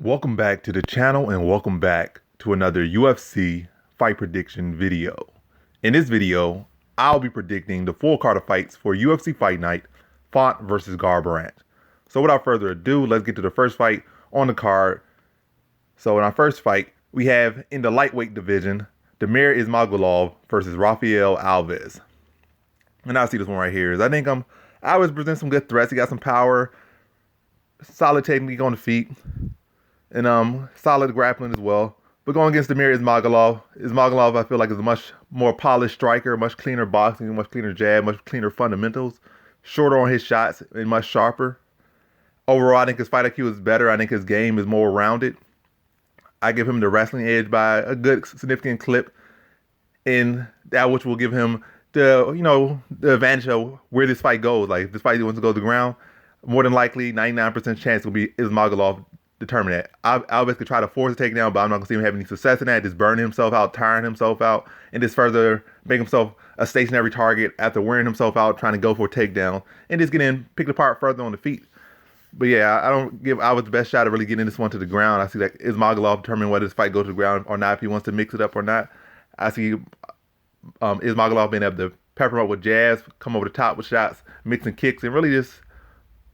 Welcome back to the channel and welcome back to another UFC fight prediction video. In this video, I'll be predicting the full card of fights for UFC Fight Night, Font versus Garbrandt. So without further ado, let's get to the first fight on the card. So in our first fight, we have in the lightweight division, Damir Ismagulov versus Rafael Alves. And I see this one right here. I think Alves presents some good threats. He got some power, solid technique on the feet, and solid grappling as well. But going against Damir Ismagulov, I feel like is a much more polished striker, much cleaner boxing, much cleaner jab, much cleaner fundamentals, shorter on his shots, and much sharper. Overall, I think his fight IQ is better. I think his game is more rounded. I give him the wrestling edge by a good, significant clip, in that which will give him the advantage of where this fight goes. Like if this fight wants to go to the ground, more than likely 99% chance will be Ismagulov determine that. Alves could try to force a takedown, but I'm not going to see him have any success in that. Just burning himself out, tiring himself out, and just further make himself a stationary target after wearing himself out, trying to go for a takedown, and just getting picked apart further on the feet. But yeah, I don't give Alves the best shot of really getting this one to the ground. I see that Ismagulov determining whether this fight goes to the ground or not, if he wants to mix it up or not. I see Ismagulov being able to pepper him up with jabs, come over the top with shots, mixing kicks, and really just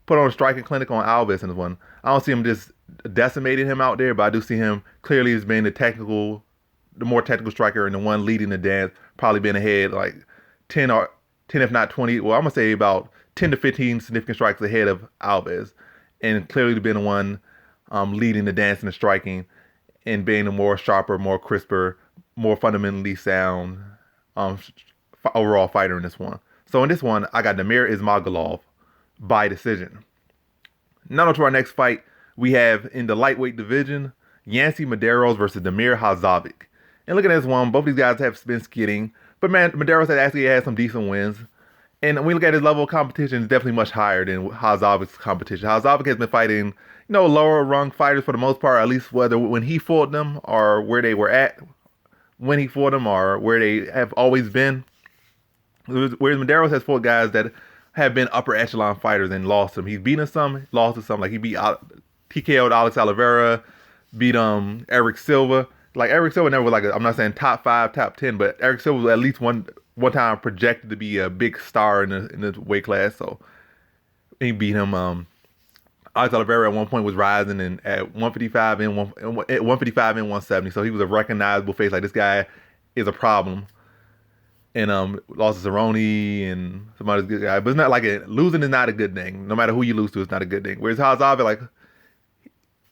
put on a striking clinic on Alves in this one. I don't see him just decimating him out there, but I do see him clearly as being the more technical striker and the one leading the dance, probably being ahead like 10 if not 20. Well, I'm gonna say about 10 to 15 significant strikes ahead of Alves, and clearly being the one leading the dance and the striking, and being a more sharper, more crisper, more fundamentally sound overall fighter in this one. So in this one, I got Damir Ismagulov by decision. Now on to our next fight, we have in the lightweight division, Medeiros versus Damir Hadzovic. And looking at this one, both these guys have been skidding, but man, Medeiros has actually had some decent wins. And when we look at his level of competition, it's definitely much higher than Hadzovic's competition. Hadzovic has been fighting, lower rung fighters for the most part, at least whether when he fought them or where they were at when he fought them or where they have always been. Whereas Medeiros has fought guys that have been upper echelon fighters and lost them. He's beaten some, lost to some. Like he TKO'd Alex Oliveira, beat Eric Silva. Like Eric Silva never was I'm not saying top 5, top 10, but Eric Silva was at least one time projected to be a big star in the weight class. So he beat him. Alex Oliveira at one point was rising at 155 and 170. So he was a recognizable face. Like this guy is a problem. And lost to Cerrone and some other good guy. But it's not losing is not a good thing. No matter who you lose to, it's not a good thing. Whereas Hadzovic,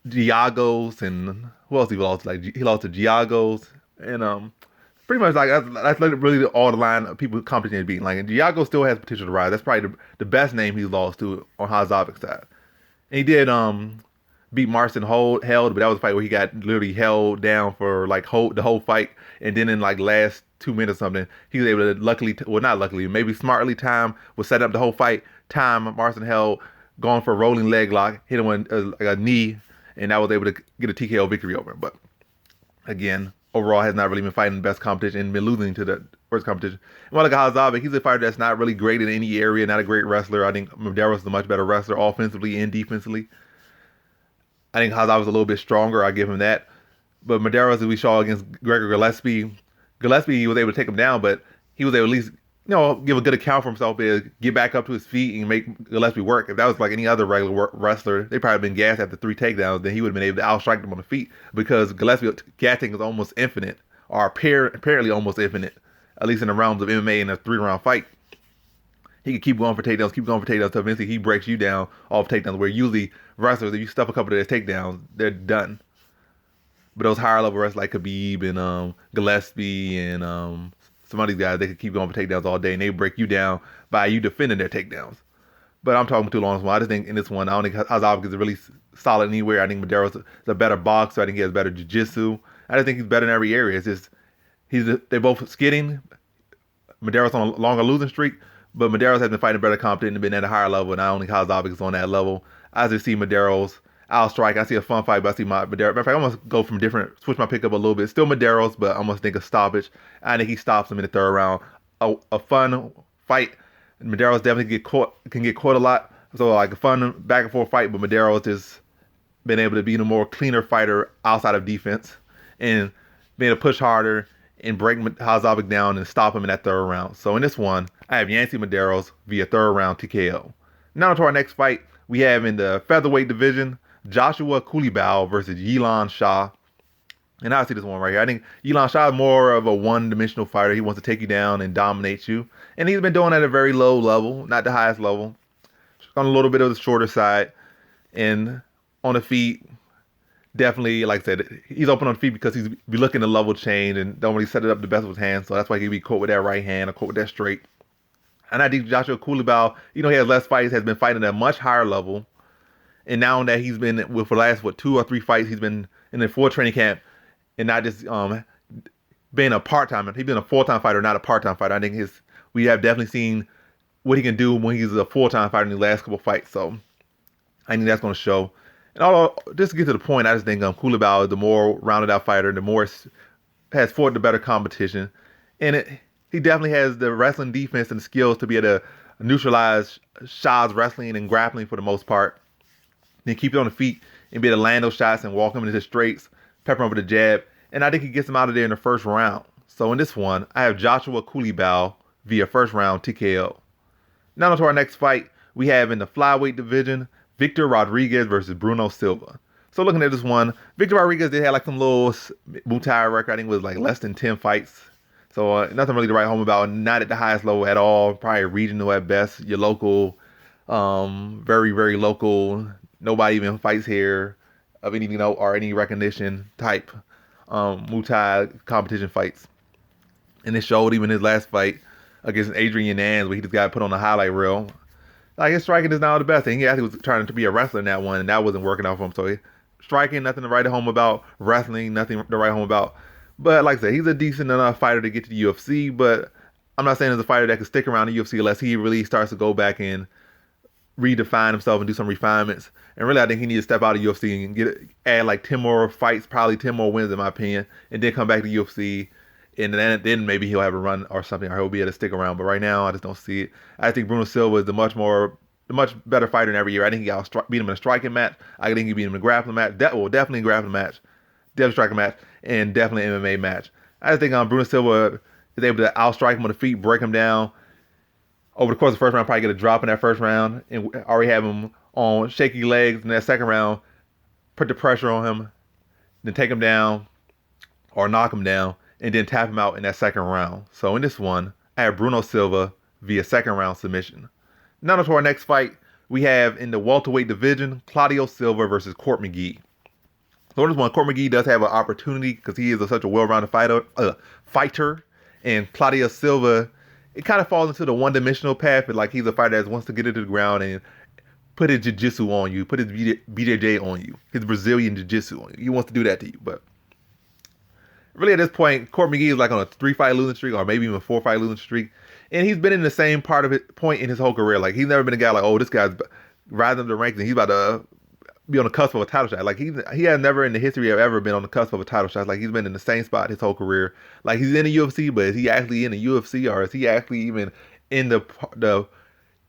Giagos, and who else he lost? He lost to Giagos, and pretty much that's really all the line of people competition is beating. Giagos still has potential to rise. That's probably the best name he's lost to on Hadzovic's side. And he did beat Marston held, but that was a fight where he got literally held down for the whole fight, and then in last 2 minutes or something, he was able to maybe smartly was setting up the whole fight. Marston held, going for a rolling leg lock, hit him with a knee, and I was able to get a TKO victory over him. But again, overall has not really been fighting the best competition and been losing to the worst competition. And while Hadzovic, he's a fighter that's not really great in any area, not a great wrestler. I think Medeiros is a much better wrestler offensively and defensively. I think Hadzovic is a little bit stronger. I give him that. But Medeiros, as we saw against Gregor Gillespie, he was able to take him down, but he was able to at least give a good account for himself, get back up to his feet and make Gillespie work. If that was any other regular wrestler, they probably been gassed after 3 takedowns, then he would have been able to outstrike them on the feet, because Gillespie gassing is almost infinite, or apparently almost infinite, at least in the realms of MMA in a 3-round fight. He can keep going for takedowns, until eventually he breaks you down off takedowns, where usually wrestlers, if you stuff a couple of their takedowns, they're done. But those higher level wrestlers like Khabib and Gillespie and some of these guys, they could keep going for takedowns all day, and they break you down by you defending their takedowns. But I'm talking too long on this one. I just think in this one, I don't think Hadzovic is really solid anywhere. I think Medeiros is a better boxer. I think he has better jiu-jitsu. I just think he's better in every area. It's just they're both skidding. Medeiros on a longer losing streak, but Medeiros has been fighting better competition and been at a higher level, and I don't think Hadzovic is on that level. I just see Medeiros outstrike. I see a fun fight, but I see Medeiros. Matter of fact, I almost go from switch my pick up a little bit. Still Medeiros, but I almost think a stoppage. I think he stops him in the 3rd round. A fun fight. Medeiros definitely can get caught a lot. So a fun back and forth fight, but Medeiros just been able to be a more cleaner fighter outside of defense and being able to push harder and break Hadzovic down and stop him in that third round. So in this one, I have Yancy Medeiros via third round TKO. Now to our next fight, we have in the featherweight division, Joshua Culibao versus Yilan Shah. And I see this one right here. I think Yilan Shah is more of a one-dimensional fighter. He wants to take you down and dominate you. And he's been doing it at a very low level, not the highest level. On a little bit of the shorter side. And on the feet, definitely, like I said, he's open on the feet because he's be looking to level change and don't really set it up the best with his hands. So that's why he'd be caught with that right hand or caught with that straight. And I think Joshua Culibao, he has less fights, has been fighting at a much higher level. And now that he's been with the last, 2 or 3 fights, he's been in the full training camp and not just being a part-time. He's been a full-time fighter, not a part-time fighter. I think we have definitely seen what he can do when he's a full-time fighter in the last couple fights. So I think that's going to show. And just to get to the point, I just think Culibao is the more rounded out fighter, the more has fought the better competition. And he definitely has the wrestling defense and the skills to be able to neutralize Shah's wrestling and grappling for the most part. Then keep it on the feet and be able to land those shots and walk him into the straights, pepper him with a jab. And I think he gets him out of there in the first round. So in this one, I have Joshua Culibao via first round TKO. Now to our next fight, we have in the flyweight division, Victor Rodriguez versus Bruno Silva. So looking at this one, Victor Rodriguez did have like some little Muay Thai record. I think it was like less than 10 fights. So nothing really to write home about. Not at the highest level at all. Probably regional at best. Your local, very, very local. Nobody even fights here of any, or any recognition type Muay Thai competition fights. And it showed even his last fight against Adrian Nance, where he just got put on the highlight reel. Like, his striking is not the best. And he actually was trying to be a wrestler in that one, and that wasn't working out for him. So striking, nothing to write home about. Wrestling, nothing to write home about. But like I said, he's a decent enough fighter to get to the UFC, but I'm not saying he's a fighter that can stick around the UFC unless he really starts to go back and redefine himself and do some refinements. And really, I think he needs to step out of UFC and add like 10 more fights, probably 10 more wins in my opinion, and then come back to UFC. And then maybe he'll have a run or something, or he'll be able to stick around. But right now, I just don't see it. I think Bruno Silva is the much better fighter than every year. I think he beat him in a striking match. I think he beat him in a grappling match. Definitely a grappling match, definitely striking match, and definitely an MMA match. I just think Bruno Silva is able to outstrike him on the feet, break him down. Over the course of the first round, probably get a drop in that first round, and already have him on shaky legs in that second round, put the pressure on him, then take him down or knock him down, and then tap him out in that second round. So in this one, I have Bruno Silva via second round submission. Now to our next fight, we have in the welterweight division, Claudio Silva versus Court McGee. So in this one, Court McGee does have an opportunity because he is such a well-rounded fighter, and Claudio Silva, it kind of falls into the one-dimensional path. But like, he's a fighter that wants to get into the ground and put his jiu-jitsu on you, put his BJJ on you, his Brazilian jiu-jitsu on you. He wants to do that to you, but really, at this point, Court McGee is like on a 3-fight losing streak, or maybe even a 4-fight losing streak. And he's been in the same point in his whole career. Like, he's never been a guy like, oh, this guy's rising up the ranks and he's about to be on the cusp of a title shot. Like, he has never in the history of ever been on the cusp of a title shot. Like, he's been in the same spot his whole career. Like, he's in the UFC, but is he actually in the UFC, or is he actually even in the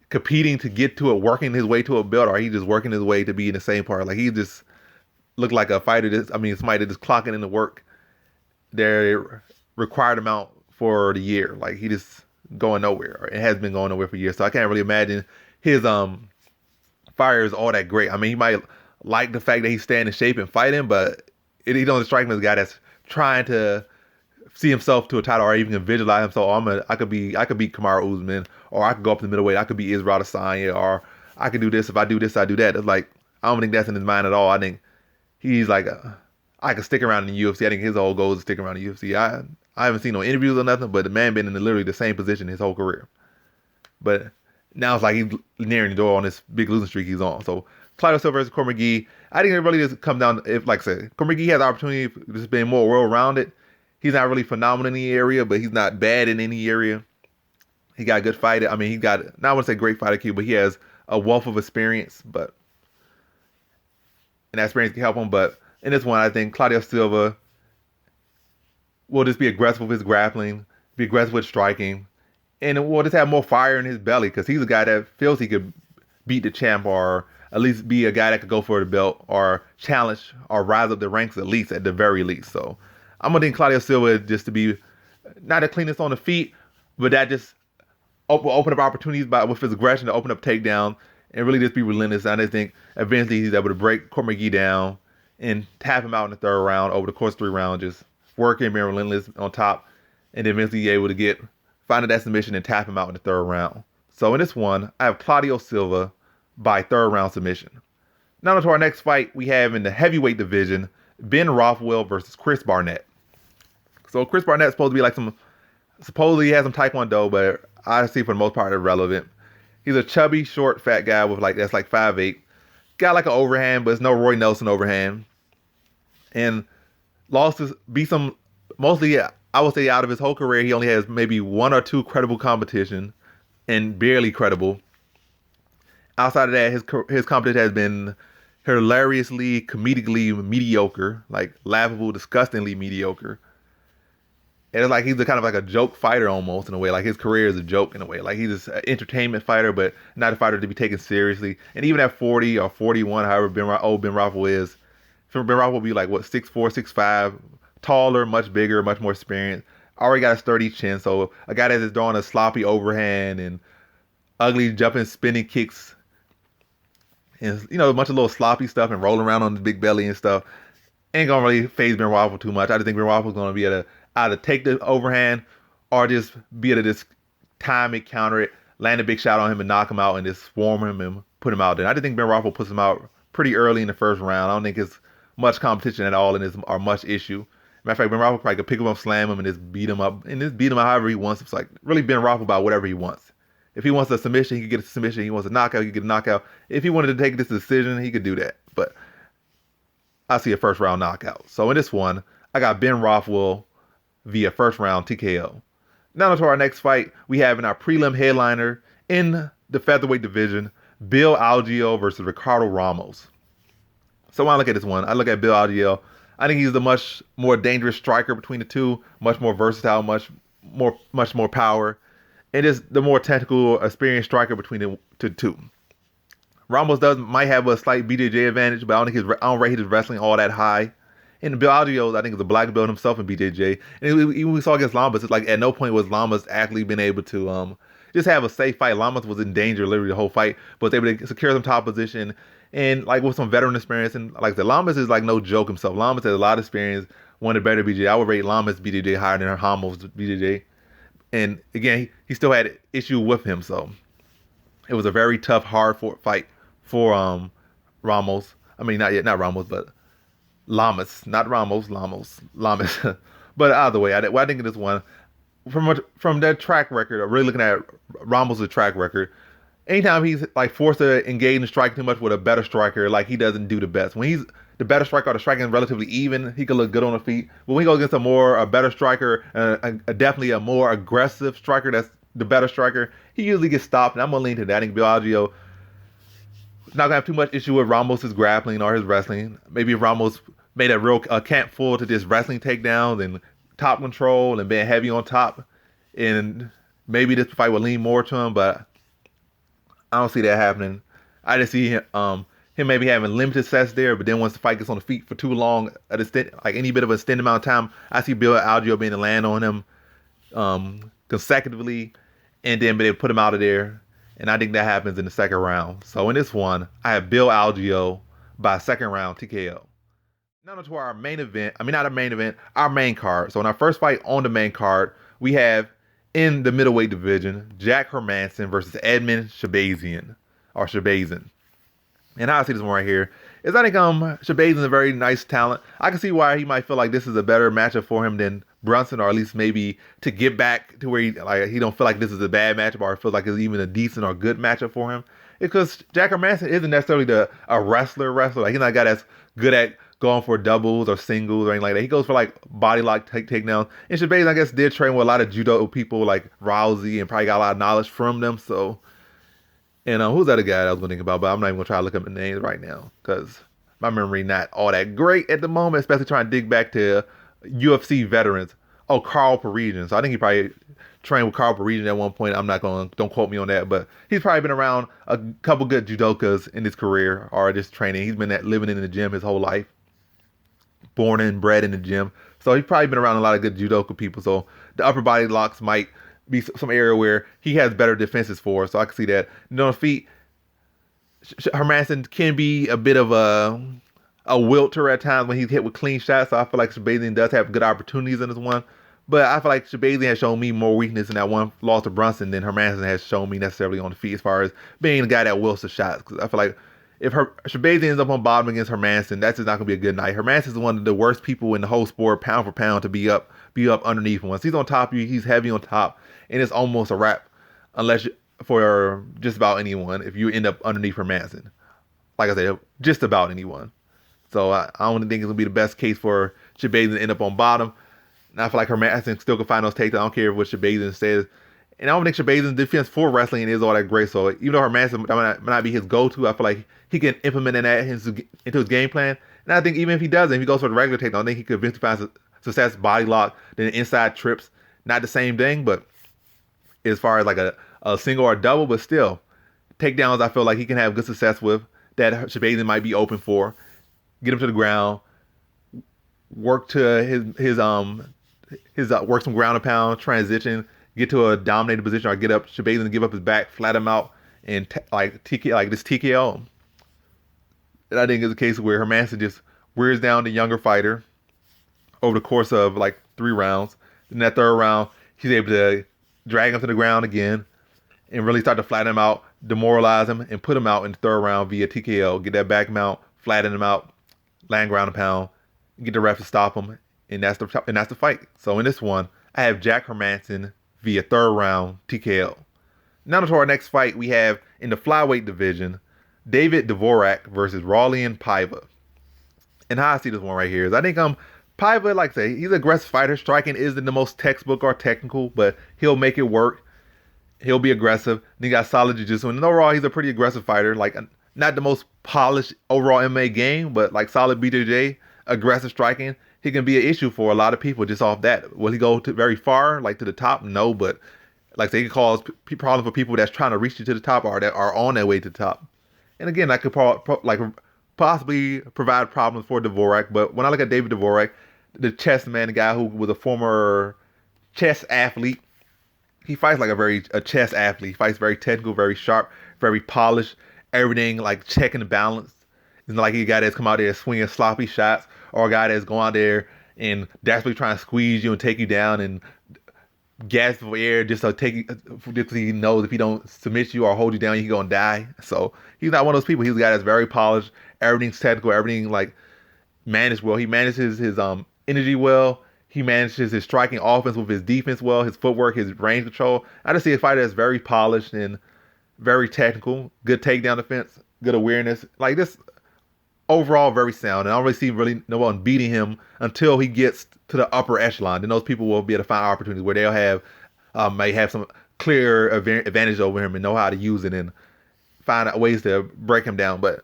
competing to get to it, working his way to a belt, or are he just working his way to be in the same part? Like, he just looked like a fighter somebody that's just clocking in the work their required amount for the year. Like, he just going nowhere. It has been going nowhere for years. So I can't really imagine his fire is all that great. I mean, he might like the fact that he's staying in shape and fighting, but he don't strike me as a guy that's trying to see himself to a title, or even can visualize himself. I could beat Kamaru Usman, or I could go up to the middleweight. I could beat Israel Adesanya, or I could do this. If I do this, I do that. It's like, I don't think that's in his mind at all. I think he's like, I could stick around in the UFC. I think his whole goal is to stick around in the UFC. I haven't seen no interviews or nothing, but the man been in literally the same position his whole career. But now it's like he's nearing the door on this big losing streak he's on. So Claudio Silva versus Court McGee, I think it really does come down, if, like I said, Court McGee has the opportunity of just being more well-rounded. He's not really phenomenal in any area, but he's not bad in any area. He got a good fighter. I mean, he got, not I want to say great fighter IQ, but he has a wealth of experience, and that experience can help him. But in this one, I think Claudio Silva will just be aggressive with his grappling, be aggressive with striking, and will just have more fire in his belly, because he's a guy that feels he could beat the champ, or at least be a guy that could go for the belt or challenge or rise up the ranks at the very least. So I'm gonna think Claudio Silva just to be not the cleanest on the feet, but that just will open up opportunities with his aggression to open up takedown and really just be relentless. I just think eventually he's able to break Court McGee down and tap him out in the third round over the course of 3 rounds, just working, being relentless on top, and then eventually be able to find that submission and tap him out in the third round. So in this one, I have Claudio Silva by third round submission. Now to our next fight, we have in the heavyweight division, Ben Rothwell versus Chris Barnett. So Chris Barnett supposedly he has some taekwondo, but I see for the most part irrelevant. He's a chubby, short, fat guy that's 5'8". Got like an overhand, but it's no Roy Nelson overhand. And beat some, mostly, I would say out of his whole career, he only has maybe 1 or 2 credible competition and barely credible. Outside of that, his competition has been hilariously, comedically mediocre, like laughable, disgustingly mediocre. And it's like he's kind of like a joke fighter almost in a way. Like his career is a joke in a way. Like he's just an entertainment fighter, but not a fighter to be taken seriously. And even at 40 or 41, however Ben Rothwell is, Ben Rothwell will be like 6'4", 6'5", taller, much bigger, much more experienced. Already got a sturdy chin, so a guy that's just throwing a sloppy overhand and ugly jumping, spinning kicks, and a bunch of little sloppy stuff and rolling around on the big belly and stuff ain't gonna really faze Ben Rothwell too much. I just think Ben Rothwell's gonna be able to either take the overhand or just be able to just time it, counter it, land a big shot on him and knock him out and just swarm him and put him out there. And I just think Ben Rothwell puts him out pretty early in the first round. I don't think it's much competition at all or much issue. Matter of fact, Ben Rothwell probably could pick him up, slam him, and just beat him up however he wants. It's like really Ben Rothwell about whatever he wants. If he wants a submission, he could get a submission. If he wants a knockout, he could get a knockout. If he wanted to take this decision, he could do that. But I see a first round knockout. So in this one, I got Ben Rothwell via first round TKO. Now to our next fight, we have in our prelim headliner in the featherweight division, Bill Algeo versus Ricardo Ramos. So when I look at this one, I look at Bill Algeo. I think he's the much more dangerous striker between the two, much more versatile, much more power, and is the more technical, experienced striker between the two. Ramos might have a slight BJJ advantage, but I don't rate his wrestling all that high. And Bill Algeo, I think, is a black belt himself in BJJ. And even we saw against Lamas, it's like at no point was Lamas actually been able to just have a safe fight. Lamas was in danger literally the whole fight, but was able to secure some top position and like with some veteran experience. And like the Lamas is like no joke himself. Lamas has a lot of experience, one of the better BJJ. I would rate Lamas BJJ higher than Ramos BJJ. And again, he still had issue with him, so it was a very tough, hard fight for Ramos. I mean, not Ramos, but Lamas, not Ramos, Lamas. But either way, I think this one, from their track record, really looking at Ramos' track record, anytime he's like forced to engage and strike too much with a better striker, like he doesn't do the best. When he's the better striker or the striking is relatively even, he can look good on the feet. But when he goes against a better striker, definitely a more aggressive striker that's the better striker, he usually gets stopped. And I'm going to lean to that. I think Bill Algeo is not going to have too much issue with Ramos' grappling or his wrestling. Maybe if Ramos made a real camp full to just wrestling takedowns and top control and being heavy on top, and maybe this fight will lean more to him, but I don't see that happening. I just see him maybe having limited success there, but then once the fight gets on the feet for too long, like any bit of an extended amount of time, I see Bill Algeo being to land on him consecutively and then be able to put him out of there. And I think that happens in the second round. So in this one, I have Bill Algeo by second round TKO. Now to our main event. I mean, not our main event, our main card. So in our first fight on the main card, we have in the middleweight division, Jack Hermansson versus Edmund Shahbazyan. And how I see this one right here is I think Shahbazyan is a very nice talent. I can see why he might feel like this is a better matchup for him than Brunson, or at least maybe to get back to where he don't feel like this is a bad matchup, or feels like it's even a decent or good matchup for him. Because Jack Hermansson isn't necessarily a wrestler. Like he's not a guy that's good at going for doubles or singles or anything like that. He goes for like body lock takedowns. And Shahbazyan, I guess, did train with a lot of judo people like Rousey and probably got a lot of knowledge from them. So, and who's that other guy that I was going to think about? But I'm not even going to try to look up the names right now because my memory not all that great at the moment, especially trying to dig back to UFC veterans. Oh, Carl Parisian. So I think he probably trained with Carl Parisian at one point. Don't quote me on that, but he's probably been around a couple good judokas in his career or just training. He's been living in the gym his whole life, born and bred in the gym. So he's probably been around a lot of good judoka people. So the upper body locks might be some area where he has better defenses for. So I can see that. On the feet, Hermansson can be a bit of a wilter at times when he's hit with clean shots. So I feel like Shahbazyan does have good opportunities in this one. But I feel like Shahbazyan has shown me more weakness in that one loss to Brunson than Hermansson has shown me necessarily on the feet as far as being the guy that wilts the shots. Because I feel like if Shahbazyan ends up on bottom against Hermansson, that's just not going to be a good night. Hermansson is one of the worst people in the whole sport, pound for pound, to be up underneath him. Once he's on top of you, he's heavy on top, and it's almost a wrap for just about anyone if you end up underneath Hermansson. Like I said, just about anyone. So I don't think it's going to be the best case for Shahbazyan to end up on bottom. And I feel like Hermansson still can find those takedowns. I don't care what Shahbazyan says. And I don't think Shahbazyan's defense for wrestling is all that great. So even though Hermansson might not be his go-to, I feel like he can implement that into his game plan. And I think even if he doesn't, if he goes for the regular takedown, I think he could eventually find success body lock, then inside trips. Not the same thing, but as far as like a single or a double, but still, takedowns I feel like he can have good success with that Shahbazyan might be open for. Get him to the ground, work to his work some ground and pound, transition, get to a dominated position, or get up Shahbazyan to give up his back, flat him out, and like this TKO. And I think it's a case where Hermansson just wears down the younger fighter over the course of like 3 rounds. In that 3rd round, he's able to drag him to the ground again and really start to flatten him out, demoralize him, and put him out in the 3rd round via TKO. Get that back mount, flatten him out, land ground and pound, get the ref to stop him, and that's the fight. So in this one, I have Jack Hermansson via 3rd round TKO. Now to our next fight, we have in the flyweight division, David Dvorak versus Raulian Paiva. And how I see this one right here is I think Paiva, like I say, he's an aggressive fighter. Striking isn't the most textbook or technical, but he'll make it work. He'll be aggressive. And he got solid jiu-jitsu. And overall, he's a pretty aggressive fighter. Like, not the most polished overall MMA game, but like solid BJJ, aggressive striking. He can be an issue for a lot of people just off that. Will he go very far, like to the top? No, but like I say, he can cause problems for people that's trying to reach you to the top or that are on their way to the top. And again, that could possibly provide problems for Dvorak. But when I look at David Dvorak, the chess man, the guy who was a former chess athlete, he fights like a chess athlete. He fights very technical, very sharp, very polished. Everything like checking the balance. It's not like a guy that's come out there swinging sloppy shots or a guy that's going out there and desperately trying to squeeze you and take you down and gas for air just so because he knows if he don't submit you or hold you down, you're going to die. So he's not one of those people. He's a guy that's very polished. Everything's technical. Everything like managed well. He manages his energy well. He manages his striking offense with his defense well, his footwork, his range control. I just see a fighter that's very polished and very technical, good takedown defense, good awareness. Like this, overall very sound. And I don't really see no one beating him until he gets to the upper echelon. Then those people will be able to find opportunities where they'll have may have some clear advantage over him and know how to use it and find ways to break him down. But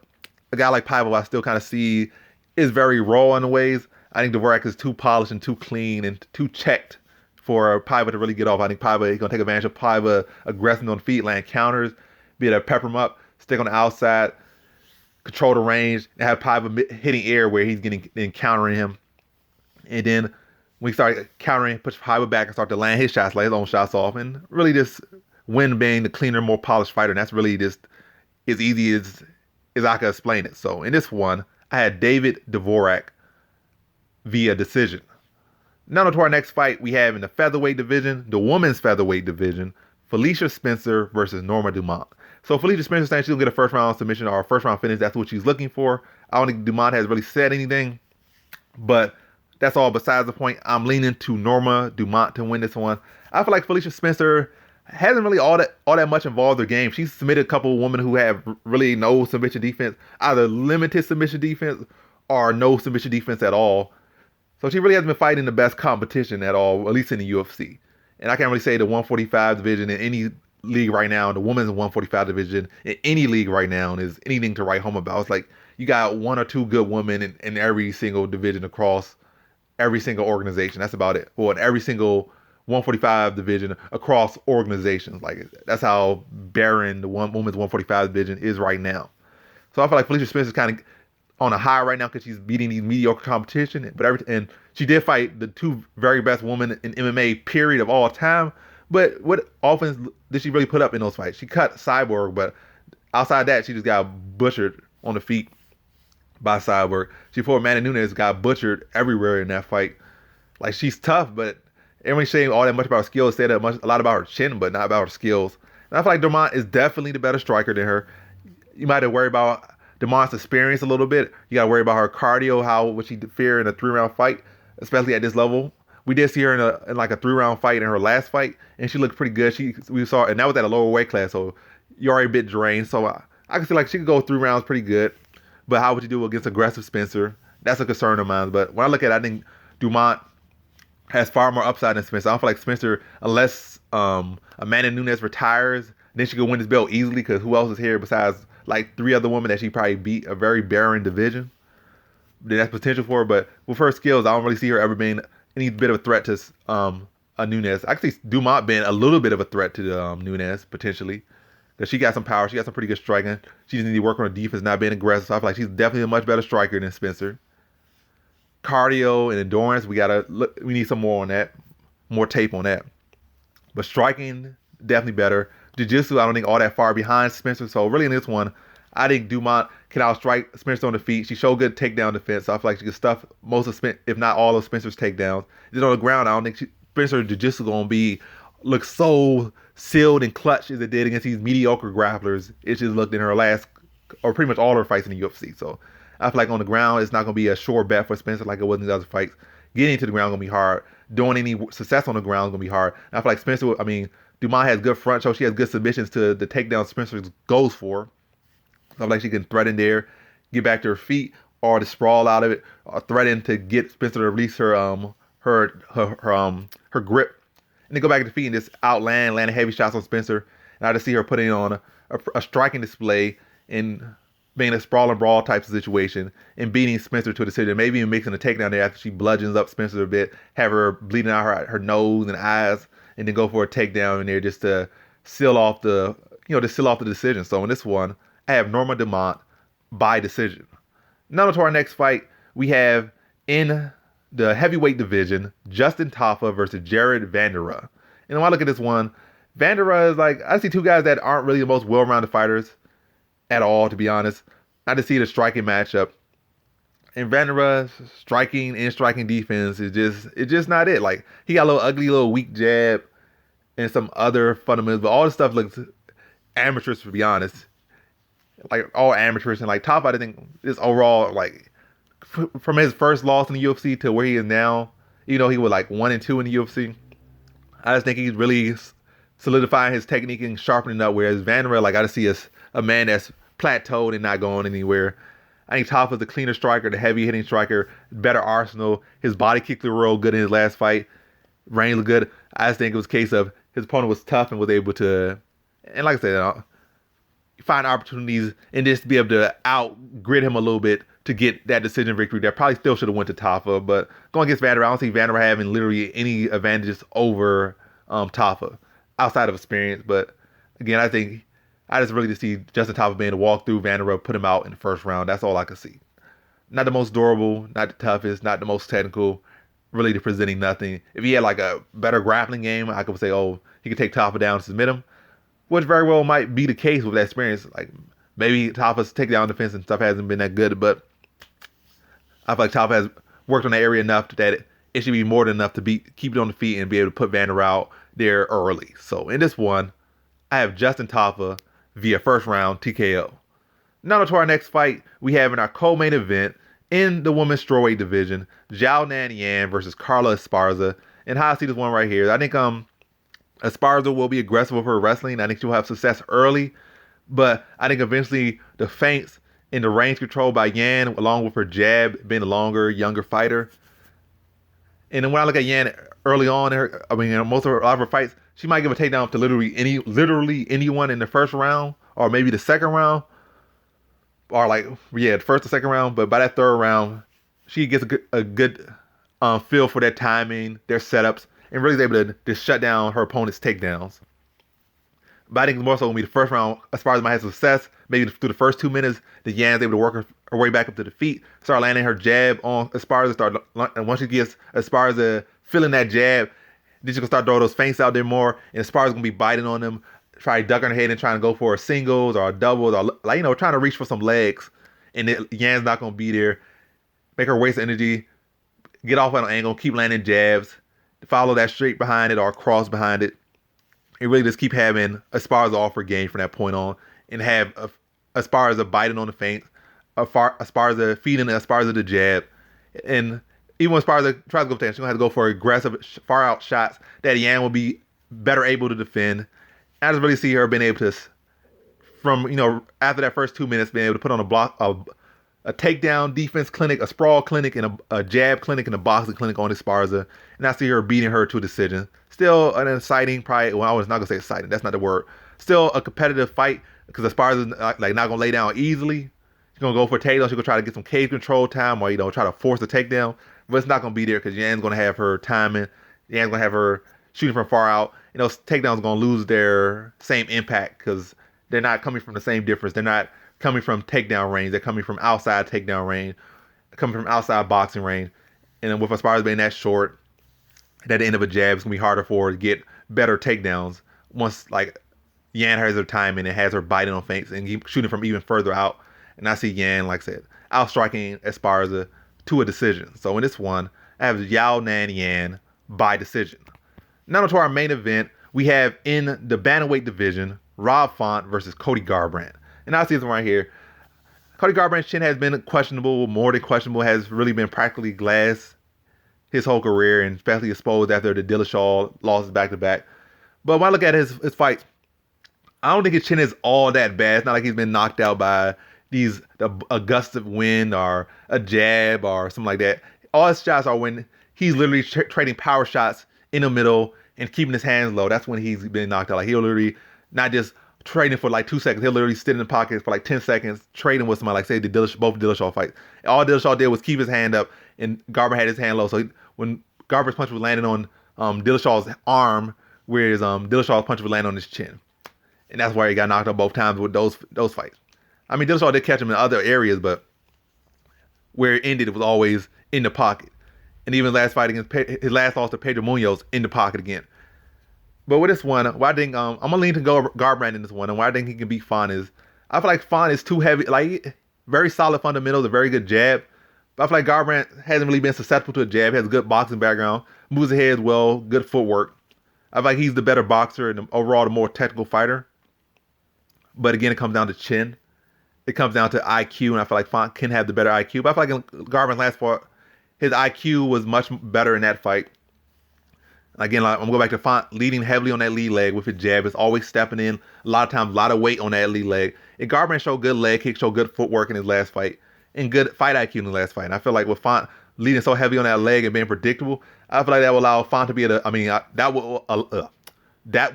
a guy like Paiva, I still kind of see is very raw in the ways. I think Dvorak is too polished and too clean and too checked for Paiva to really get off. I think Paiva is going to take advantage of Paiva aggressive on the feet, land counters, be able to pepper him up, stick on the outside, control the range, and have Paiva hitting air where he's getting and countering him. And then when he start countering, push Paiva back and start to land his shots, like his own shots off, and really just win being the cleaner, more polished fighter. And that's really just as easy as I can explain it. So in this one, I had David Dvorak via decision. Now to our next fight, we have in the featherweight division, the women's featherweight division, Felicia Spencer versus Norma Dumont. So Felicia Spencer saying she'll get a first round submission or a first round finish. That's what she's looking for. I don't think Dumont has really said anything, but that's all besides the point. I'm leaning to Norma Dumont to win this one. I feel like Felicia Spencer hasn't really all that much involved in her game. She's submitted a couple of women who have really no submission defense, either limited submission defense or no submission defense at all. So she really hasn't been fighting the best competition at all, at least in the UFC. And I can't really say the 145 division in any league right now, the women's 145 division in any league right now is anything to write home about. It's like you got 1 or 2 good women in every single division across every single organization. That's about it. Well, in every single 145 division across organizations. Like that's how barren the women's 145 division is right now. So I feel like Felicia Spence is kind of on a high right now because she's beating these mediocre competition. And she did fight the two very best women in MMA period of all time. But what offense did she really put up in those fights? She cut Cyborg, but outside that, she just got butchered on the feet by Cyborg. She fought Amanda Nunes, got butchered everywhere in that fight. Like she's tough, but everyone's saying all that much about her skills, said a lot about her chin, but not about her skills. And I feel like Dumont is definitely the better striker than her. You might have to worry about Dumont's experience a little bit. You got to worry about her cardio, how would she fare in a 3-round fight, especially at this level. We did see her in like a 3-round fight in her last fight, and she looked pretty good. We saw, and that was at a lower weight class, so you're already a bit drained. So I can see like she could go 3 rounds pretty good. But how would you do against aggressive Spencer? That's a concern of mine. But when I look at it, I think Dumont has far more upside than Spencer. I don't feel like Spencer, unless Amanda Nunes retires, then she could win this belt easily because who else is here besides like 3 other women that she probably beat, a very barren division. Then that's potential for her. But with her skills, I don't really see her ever being any bit of a threat to a Nunes. I can see Dumont being a little bit of a threat to Nunes, potentially. Because she got some power. She got some pretty good striking. She just needs to work on her defense, not being aggressive. So I feel like she's definitely a much better striker than Spencer. Cardio and endurance, we need some more on that. More tape on that. But striking, definitely better. Jiu-jitsu, I don't think all that far behind Spencer. So really in this one, I think Dumont can outstrike Spencer on the feet. She showed good takedown defense. So I feel like she can stuff most of Spencer, if not all of Spencer's takedowns. Just on the ground, I don't think Spencer's jiu-jitsu going to look so sealed and clutch as it did against these mediocre grapplers. It just looked in her last, or pretty much all her fights in the UFC. So I feel like on the ground, it's not going to be a sure bet for Spencer like it was in the other fights. Getting to the ground is going to be hard. Doing any success on the ground is going to be hard. And I feel like Dumont has good front show. She has good submissions to the takedown Spencer goes for. So I feel like she can threaten there, get back to her feet, or to sprawl out of it, or threaten to get Spencer to release her grip. And then go back to the feet and just landing heavy shots on Spencer. And I just see her putting on a striking display and being a sprawl and brawl type of situation and beating Spencer to a decision. Maybe even mixing a takedown there after she bludgeons up Spencer a bit, have her bleeding out her nose and eyes, and then go for a takedown in there just to seal off the decision. So in this one, I have Norma Dumont by decision. Now to our next fight, we have in the heavyweight division, Justin Tafa versus Jared Vanderaa. And when I look at this one, Vanderaa is like, I see 2 guys that aren't really the most well-rounded fighters at all, to be honest. I just see the striking matchup. And Vanderaa's striking and striking defense is just not it. Like, he got a little ugly, little weak jab and some other fundamentals, but all this stuff looks amateurish, to be honest. Like, all amateurish. And like, Tafa, I think, is overall, like, from his first loss in the UFC to where he is now, he was like 1-2 in the UFC. I just think he's really solidifying his technique and sharpening up. Whereas Vanderaa, like, I just see as a man that's plateaued and not going anywhere. I think Tafa's the cleaner striker, the heavy hitting striker, better arsenal. His body kicked real good in his last fight. Range looked good. I just think it was a case of his opponent was tough and was able to, and like I said, find opportunities and just be able to out-grid him a little bit to get that decision victory that probably still should have went to Tafa. But going against Vanderaa, I don't see Vanderaa having literally any advantages over Tafa outside of experience. But again, I think I just really just see Justin Tafa being able to walk through Vanderaa, put him out in the first round. That's all I could see. Not the most durable, not the toughest, not the most technical, really presenting nothing. If he had like a better grappling game, I could say, oh, he could take Tafa down and submit him, which very well might be the case with that experience. Like, maybe Tafa's takedown defense and stuff hasn't been that good, but I feel like Tafa has worked on that area enough that it should be more than enough to keep it on the feet and be able to put Vanderaa out there early. So in this one, I have Justin Tafa via first round TKO. Now to our next fight, we have in our co-main event in the women's strawweight division, Zhao Nanian versus Carla Esparza. And how I see this one right here, I think Esparza will be aggressive with her wrestling. I think she'll have success early, but I think eventually the feints and the range control by Yan, along with her jab, being a longer, younger fighter. And then when I look at Yan early on, a lot of her fights, she might give a takedown to literally anyone in the first round, or maybe the second round, or the first or second round. But by that third round, she gets a good feel for their timing, their setups, and really is able to just shut down her opponent's takedowns. But I think more so going to be the first round, Esparza might have success. Maybe through the first 2 minutes, the Yan's able to work her way back up to the feet, start landing her jab on Esparza, and once she gets Esparza feeling that jab, then she's going to start throwing those feints out there more, and Esparza's going to be biting on them, try ducking her head and trying to go for a singles or a doubles, or trying to reach for some legs, and the Yan's not going to be there. Make her waste energy, get off at an angle, keep landing jabs, follow that straight behind it or cross behind it, and really just keep having Esparza off her game from that point on, and have Esparza biting on the feints, Esparza feeding Esparza the jab, and even when Esparza tries to go for that, she's going to have to go for aggressive, far out shots that Yan will be better able to defend. I just really see her being able to, from, after that first 2 minutes, being able to put on a takedown defense clinic, a sprawl clinic, and a jab clinic, and a boxing clinic on Esparza. And I see her beating her to a decision. Still an exciting, probably, well, I was not going to say exciting. That's not the word. Still a competitive fight, because Esparza's not going to lay down easily. She's going to go for a takedown. She's going to try to get some cage control time, or, try to force a takedown. But it's not going to be there, because Yan's going to have her timing. Yan's going to have her shooting from far out. And those takedowns are going to lose their same impact, because they're not coming from the same difference. They're not coming from takedown range. They're coming from outside takedown range, coming from outside boxing range. And then with Esparza being that short, at the end of a jab, it's going to be harder for her to get better takedowns once, Yan has her timing and has her biting on feints and shooting from even further out. And I see Yan, like I said, outstriking Esparza to a decision. So in this one, I have Yao Nan Yan by decision. Now to our main event, we have in the bantamweight division, Rob Font versus Cody Garbrandt. And I see this one right here. Cody Garbrandt's chin has been questionable, more than questionable, has really been practically glass his whole career, and especially exposed after the Dillashaw losses back-to-back. But when I look at his fights, I don't think his chin is all that bad. It's not like he's been knocked out by a gust of wind or a jab or something like that. All his shots are when he's literally trading power shots in the middle and keeping his hands low. That's when he's been knocked out. He'll literally not just trading for 2 seconds. He'll literally sit in the pocket for 10 seconds, trading with somebody, say both Dillashaw fights. All Dillashaw did was keep his hand up, and Garbrandt had his hand low. So when Garbrandt's punch was landing on Dillashaw's arm, whereas Dillashaw's punch was landing on his chin. And that's why he got knocked out both times with those fights. I mean, Dillashaw did catch him in other areas, but where it ended, it was always in the pocket. And even his last loss to Pedro Munoz, in the pocket again. But with this one, why I think I'm gonna lean to go Garbrandt in this one, and why I think he can beat Font is, I feel like Font is too heavy, very solid fundamentals, a very good jab. But I feel like Garbrandt hasn't really been susceptible to a jab. He has a good boxing background, moves ahead well, good footwork. I feel like he's the better boxer and overall the more technical fighter. But again, it comes down to chin. It comes down to IQ, and I feel like Font can have the better IQ. But I feel like in Garbrandt's last fight, his IQ was much better in that fight. Again, I'm going to go back to Font leading heavily on that lead leg with his jab. It's always stepping in. A lot of times, a lot of weight on that lead leg. And Garbrandt showed good leg kicks, showed good footwork in his last fight, and good fight IQ in the last fight. And I feel like with Font leading so heavy on that leg and being predictable, I feel like that will allow Font to be that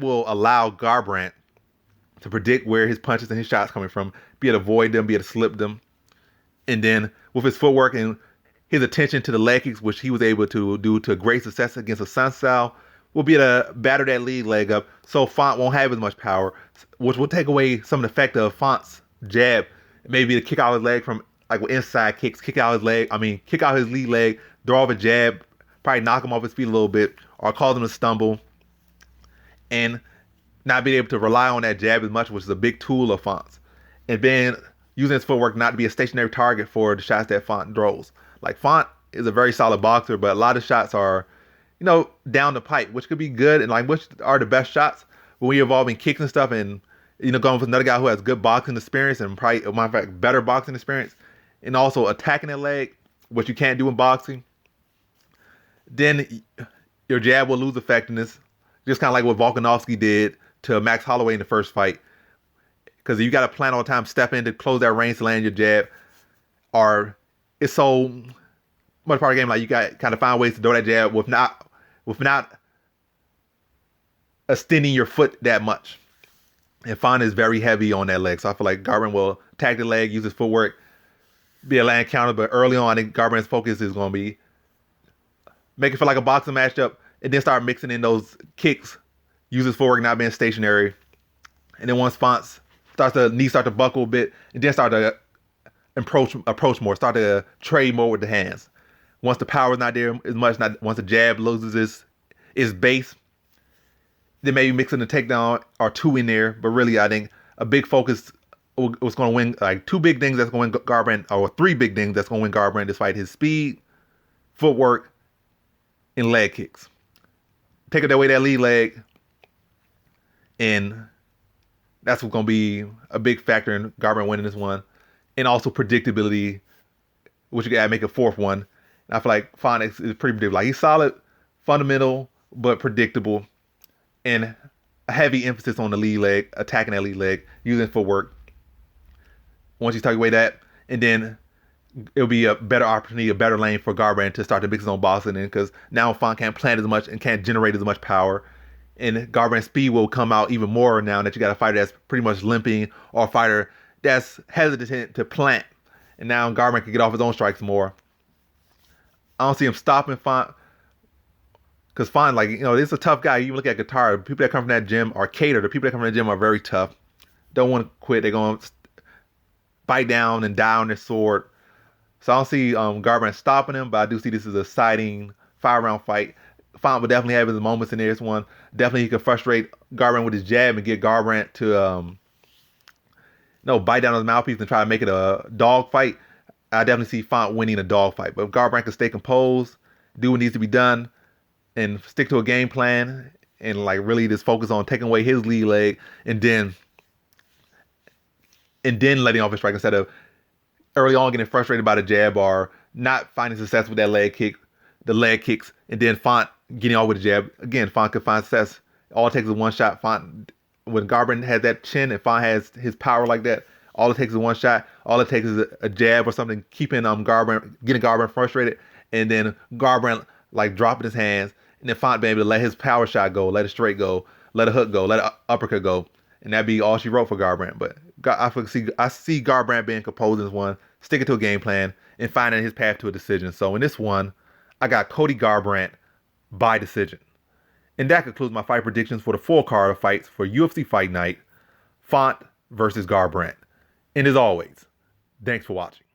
will allow Garbrandt to predict where his punches and his shots coming from, be able to avoid them, be able to slip them. And then with his footwork and his attention to the leg kicks, which he was able to do to great success against a Sun Style, will be able to batter that lead leg up, so Font won't have as much power, which will take away some of the effect of Font's jab. Maybe to kick out his leg from with inside kicks, kick out his lead leg, throw off a jab, probably knock him off his feet a little bit, or cause him to stumble, and not being able to rely on that jab as much, which is a big tool of Font's, and then using his footwork not to be a stationary target for the shots that Font throws. Font is a very solid boxer, but a lot of shots are, down the pipe, which could be good, and which are the best shots when we involve in kicks and stuff, and going with another guy who has good boxing experience and probably, matter of fact, better boxing experience, and also attacking that leg, which you can't do in boxing. Then your jab will lose effectiveness, just kind of like what Volkanovski did to Max Holloway in the first fight, because you got to plan all the time, step in to close that range to land your jab, or it's so much part of the game, you got to kind of find ways to throw that jab with not extending your foot that much. And Font is very heavy on that leg, so I feel like Garbrandt will attack the leg, use his footwork, be a land counter. But early on, I think Garbrandt's focus is going to be make it feel like a boxing matchup, and then start mixing in those kicks, uses footwork not being stationary. And then once Font starts to buckle a bit, and then start to approach more, start to trade more with the hands. Once the power's not there as much, once the jab loses its base, then maybe mixing the takedown or two in there. But really, I think a big focus was going to win, like two big things that's going to win Garbrandt, or three big things that's going to win Garbrandt this fight: his speed, footwork, and leg kicks. Take away that lead leg, and that's what's going to be a big factor in Garbrandt winning this one. And also predictability, which you got to make a fourth one. And I feel like Font is pretty predictable. Like, he's solid, fundamental, but predictable. And a heavy emphasis on the lead leg, attacking that lead leg, using footwork. Once you take away that, and then it'll be a better opportunity, a better lane for Garbrandt to start to mix his own boxing in, because now Font can't plant as much and can't generate as much power. And Garbrandt's speed will come out even more now that you got a fighter that's pretty much limping, or a fighter that's hesitant to plant. And now Garbrandt can get off his own strikes more. I don't see him stopping Font, because Font, like, this is a tough guy. You even look at Guitar, the people that come from that gym, or Cater, the people that come from that gym are very tough. Don't want to quit. They're going to bite down and die on their sword. So I don't see Garbrandt stopping him, but I do see this as a exciting 5-round fight. Font would definitely have his moments in this one. Definitely he could frustrate Garbrandt with his jab and get Garbrandt to bite down his mouthpiece and try to make it a dog fight. I definitely see Font winning a dog fight. But if Garbrandt can stay composed, do what needs to be done, and stick to a game plan, and like really just focus on taking away his lead leg, and then letting off his strike, instead of early on getting frustrated by the jab or not finding success with that leg kicks, and then Font getting off with the jab. Again, Font could find success. All it takes is one shot. Font, when Garbrandt has that chin and Font has his power like that, all it takes is one shot. All it takes is a jab or something, keeping getting Garbrandt frustrated, and then Garbrandt like dropping his hands, and then Font being able to let his power shot go, let a straight go, let a hook go, let an uppercut go, and that'd be all she wrote for Garbrandt. But I see Garbrandt being composed in this one, sticking to a game plan, and finding his path to a decision. So in this one, I got Cody Garbrandt by decision. And that concludes my fight predictions for the full card of fights for UFC Fight Night, Font versus Garbrandt. And as always, thanks for watching.